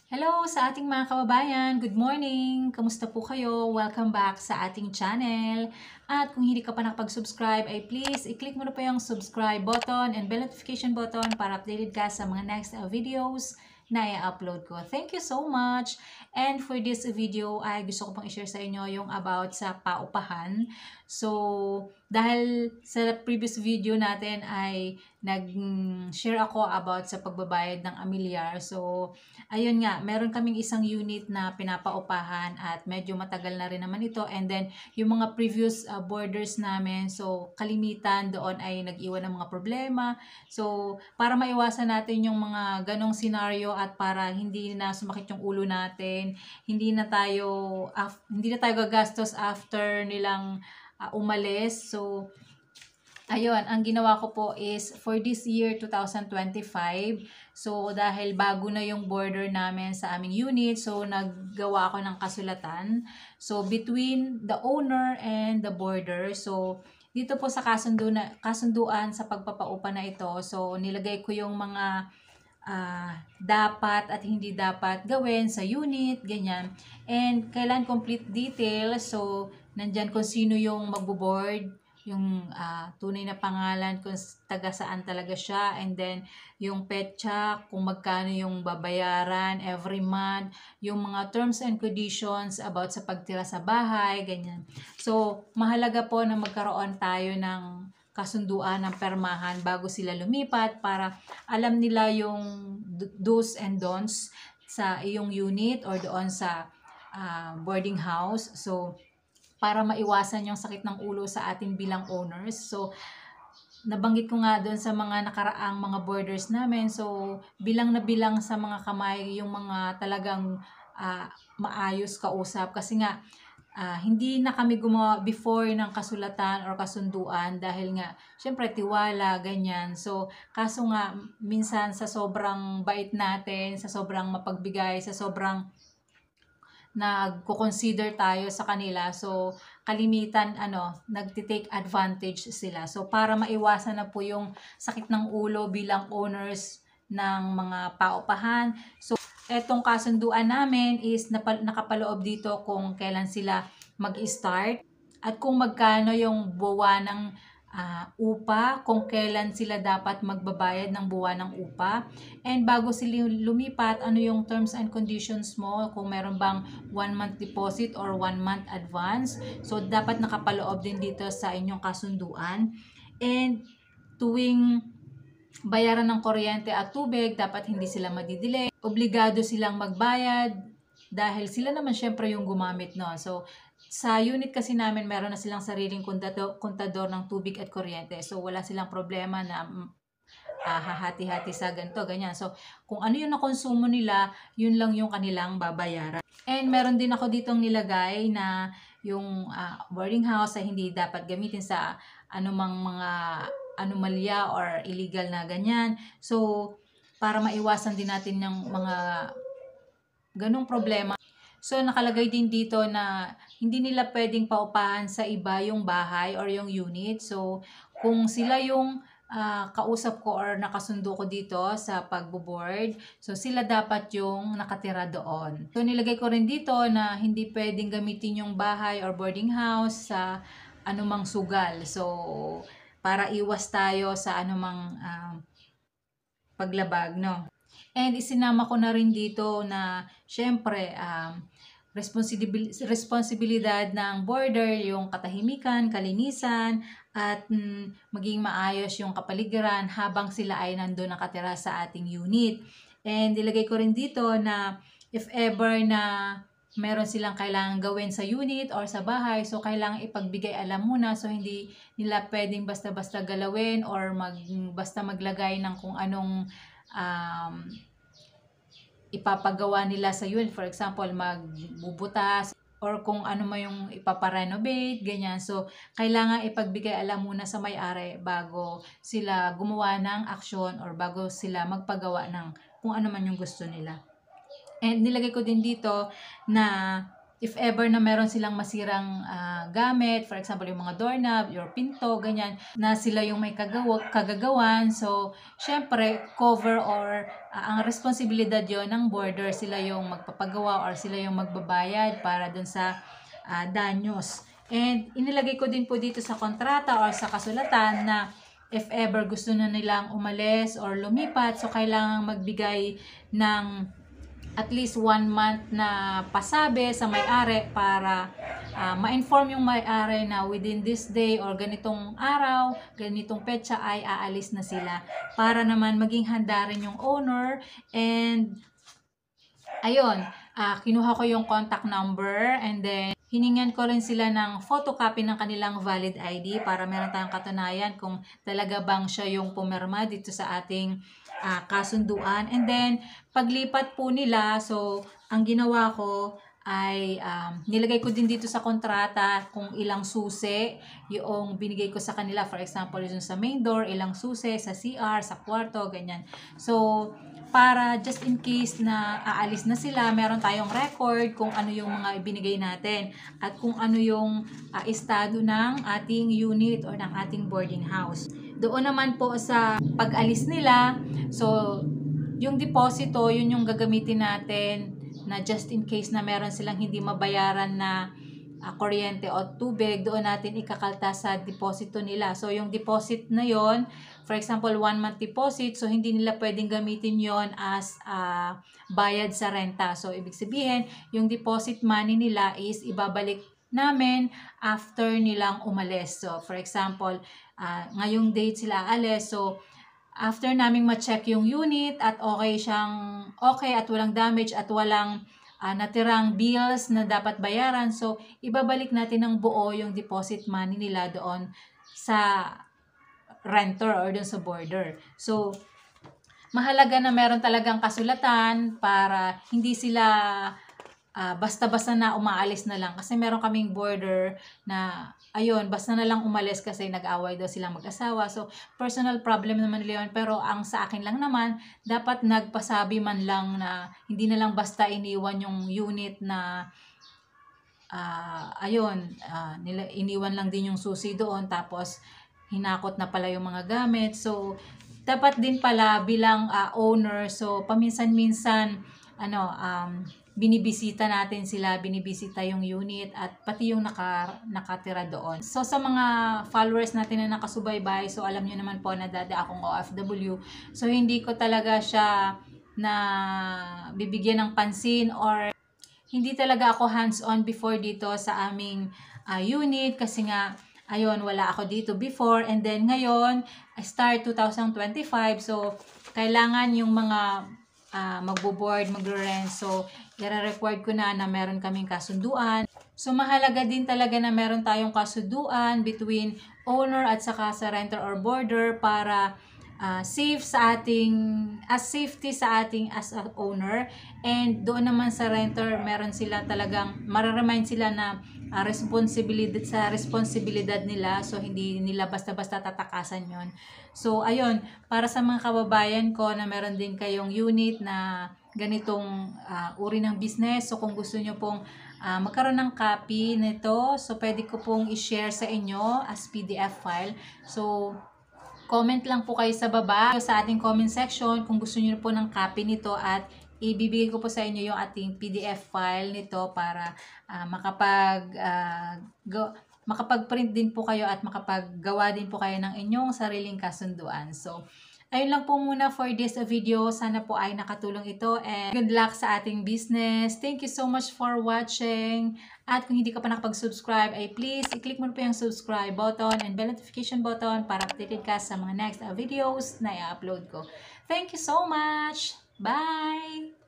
Hello sa ating mga kababayan. Good morning. Kamusta po kayo? Welcome back sa ating channel. At kung hindi ka pa nakapag-subscribe ay please i-click mo na po yung subscribe button and bell notification button para updated ka sa mga next videos na i-upload ko. Thank you so much. And for this video ay gusto ko pang i-share sa inyo yung about sa paupahan. So, dahil sa previous video natin ay nag-share ako about sa pagbabayad ng amilyar. So, ayun nga, meron kaming isang unit na pinapaupahan at medyo matagal na rin naman ito. And then, yung mga previous borders namin, so kalimitan doon ay nag-iwan ng mga problema. So, para maiwasan natin yung mga ganong scenario at para hindi na sumakit yung ulo natin, hindi na tayo gagastos after nilang umalis. So, ayun, ang ginawa ko po is for this year 2025, so dahil bago na yung border namin sa aming unit, so naggawa ako ng kasulatan. So between the owner and the border, so dito po sa kasunduan sa pagpapaupa na ito, so nilagay ko yung mga dapat at hindi dapat gawin sa unit, ganyan. And kailan complete details, so nandyan kung sino yung magbo-board, yung tunay na pangalan, kung taga saan talaga siya, and then yung petsa, kung magkano yung babayaran every month, yung mga terms and conditions about sa pagtira sa bahay, ganyan. So, mahalaga po na magkaroon tayo ng kasunduan ng permahan bago sila lumipat para alam nila yung do's and don'ts sa iyong unit or doon sa boarding house. So, para maiwasan yung sakit ng ulo sa ating bilang owners. So, nabanggit ko nga doon sa mga nakaraang mga borders namin. So, bilang na bilang sa mga kamay yung mga talagang maayos kausap. Kasi nga, hindi na kami gumawa before ng kasulatan or kasunduan dahil nga, syempre, tiwala, ganyan. So, kaso nga, minsan sa sobrang bait natin, sa sobrang mapagbigay, sa sobrang nagko-consider tayo sa kanila. So, kalimitan, nagti-take advantage sila. So, para maiwasan na po yung sakit ng ulo bilang owners ng mga paupahan. So, etong kasunduan namin is nakapaloob dito kung kailan sila mag-start at kung magkano yung buwan ng upa, kung kailan sila dapat magbabayad ng buwan ng upa. And bago sila lumipat, ano yung terms and conditions mo, kung meron bang 1 month deposit or 1 month advance. So, dapat nakapaloob din dito sa inyong kasunduan. And tuwing bayaran ng kuryente at tubig, dapat hindi sila madidelay. Obligado silang magbayad dahil sila naman syempre yung gumamit, no? So, sa unit kasi namin, meron na silang sariling kontador ng tubig at kuryente. So, wala silang problema na hahati-hati sa ganito, ganyan. So, kung ano yung nakonsumo nila, yun lang yung kanilang babayaran. And meron din ako ditong nilagay na yung boarding house ay hindi dapat gamitin sa anumang mga anomalya or illegal na ganyan. So, para maiwasan din natin yung mga ganong problema. So, nakalagay din dito na hindi nila pwedeng paupahan sa iba yung bahay or yung unit. So, kung sila yung kausap ko or nakasundo ko dito sa pagbo-board, so sila dapat yung nakatira doon. So, nilagay ko rin dito na hindi pwedeng gamitin yung bahay or boarding house sa anumang sugal. So, para iwas tayo sa anumang paglabag, no? And isinama ko na rin dito na syempre responsibilidad ng border yung katahimikan, kalinisan at maging maayos yung kapaligiran habang sila ay nandun nakatira sa ating unit. And ilagay ko rin dito na if ever na meron silang kailangan gawin sa unit or sa bahay, so kailangan ipagbigay alam muna, so hindi nila pwedeng basta-basta galawin or basta maglagay ng kung anong ipapagawa nila sa unit. For example, magbubutas or kung ano mo yung ipaparenovate, ganyan. So, kailangan ipagbigay alam muna sa may-ari bago sila gumawa ng aksyon or bago sila magpagawa ng kung ano man yung gusto nila. And nilagay ko din dito na if ever na meron silang masirang gamit, for example, yung mga doorknob, your pinto, ganyan, na sila yung may kagagawan. So, syempre, cover or ang responsibilidad yon ng boarder, sila yung magpapagawa or sila yung magbabayad para dun sa danyos. And inilagay ko din po dito sa kontrata or sa kasulatan na if ever gusto na nilang umalis or lumipat, so kailangang magbigay ng at least 1 month na pasabi sa may-ari para ma-inform yung may-ari na within this day or ganitong araw, ganitong petsa ay aalis na sila para naman maging handa rin yung owner. And ayun, kinuha ko yung contact number and then hiningan ko rin sila ng photocopy ng kanilang valid ID para meron tayong katunayan kung talaga bang siya yung pumirma dito sa ating kasunduan. And then, paglipat po nila, so, ang ginawa ko ay nilagay ko din dito sa kontrata kung ilang susi yung binigay ko sa kanila. For example, yung sa main door, ilang susi, sa CR, sa kwarto, ganyan. So, para just in case na aalis na sila, meron tayong record kung ano yung mga ibinigay natin at kung ano yung estado ng ating unit or ng ating boarding house. Doon naman po sa pag-alis nila, so yung deposito, yun yung gagamitin natin na just in case na meron silang hindi mabayaran na kuryente o tubig, doon natin ikakalta sa deposito nila. So yung deposit na yon, for example 1 month deposit, so hindi nila pwedeng gamitin yon as bayad sa renta. So ibig sabihin, yung deposit money nila is ibabalik namin after nilang umalis. So for example, ngayong date sila alis, so after naming ma-check yung unit at okay at walang damage at walang natirang bills na dapat bayaran, so ibabalik natin ng buo yung deposit money nila doon sa renter or doon sa boarder. So mahalaga na meron talagang kasulatan para hindi sila basta-basta na umaalis na lang. Kasi meron kaming boarder na, ayun, basta na lang umalis kasi nag-away daw silang mag-asawa. So, personal problem naman nila yun. Pero ang sa akin lang naman, dapat nagpasabi man lang na hindi na lang basta iniwan yung unit na, iniwan lang din yung susi doon. Tapos, hinakot na pala yung mga gamit. So, dapat din pala bilang owner, so, paminsan-minsan, binibisita natin sila, binibisita yung unit at pati yung nakatira doon. So sa mga followers natin na nakasubaybay, so alam nyo naman po na dati akong OFW. So hindi ko talaga siya na bibigyan ng pansin or hindi talaga ako hands-on before dito sa aming unit kasi nga ayun, wala ako dito before and then ngayon, start 2025, so kailangan yung mga magbo-board, magre-rent. So, i-required ko na meron kaming kasunduan. So, mahalaga din talaga na meron tayong kasunduan between owner at saka sa renter or boarder para safety sa ating as a owner. And doon naman sa renter, meron sila talagang, mararemind sila na responsibilidad nila. So, hindi nila basta-basta tatakasan yon. So, ayun, para sa mga kababayan ko na meron din kayong unit na ganitong uri ng business. So, kung gusto nyo pong magkaroon ng copy nito, so pwede ko pong i-share sa inyo as PDF file. So, comment lang po kayo sa baba sa ating comment section kung gusto niyo po ng copy nito at ibibigay ko po sa inyo yung ating PDF file nito para makapag-print din po kayo at makapaggawa din po kayo ng inyong sariling kasunduan. So, ayun lang po muna for this video. Sana po ay nakatulong ito and good luck sa ating business. Thank you so much for watching. At kung hindi ka pa nakapag-subscribe, ay please i-click mo na po yung subscribe button and bell notification button para updated ka sa mga next videos na i-upload ko. Thank you so much! Bye!